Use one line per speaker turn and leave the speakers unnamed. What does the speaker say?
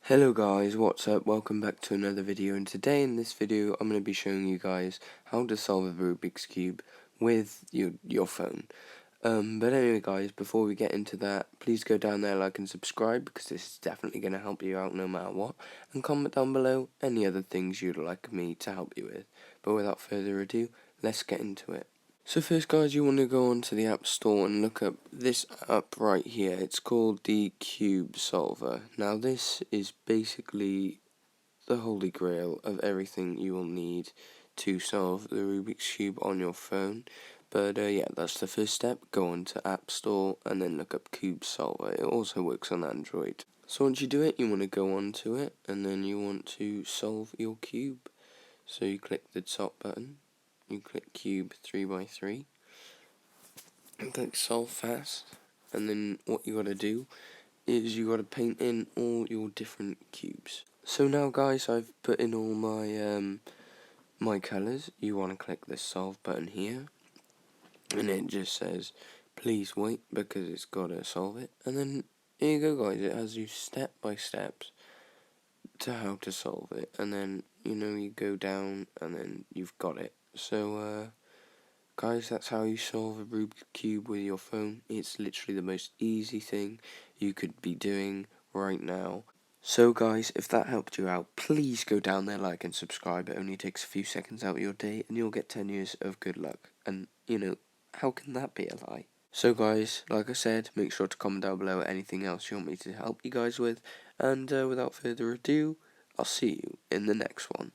Hello guys, what's up? Welcome back to another video, and today in this video I'm going to be showing you guys how to solve a Rubik's Cube with your phone. But anyway guys, before we get into that, please go down there, like and subscribe, because this is definitely going to help you out no matter what, and comment down below any other things you'd like me to help you with. But without further ado, let's get into it. So first guys, you want to go onto the App Store and look up this app right here. It's called the Cube Solver. Now this is basically the holy grail of everything you will need to solve the Rubik's Cube on your phone. But yeah, that's the first step. Go onto App Store and then look up Cube Solver. It also works on Android. So once you do it, you want to go onto it and then you want to solve your cube. So you click the top button. You click cube 3x3 and click solve fast, and then what you gotta do is you gotta paint in all your different cubes. So now guys, I've put in all my colours. You want to click the solve button here, and it just says please wait because it's gotta solve it, and then here you go guys, it has you step by steps to how to solve it, and then you go down and then you've got it. So guys, that's how you solve a Rubik's Cube with your phone. It's literally the most easy thing you could be doing right now. So guys, if that helped you out, please go down there, like and subscribe. It only takes a few seconds out of your day and you'll get 10 years of good luck. And, how can that be a lie? So guys, like I said, make sure to comment down below anything else you want me to help you guys with. And without further ado, I'll see you in the next one.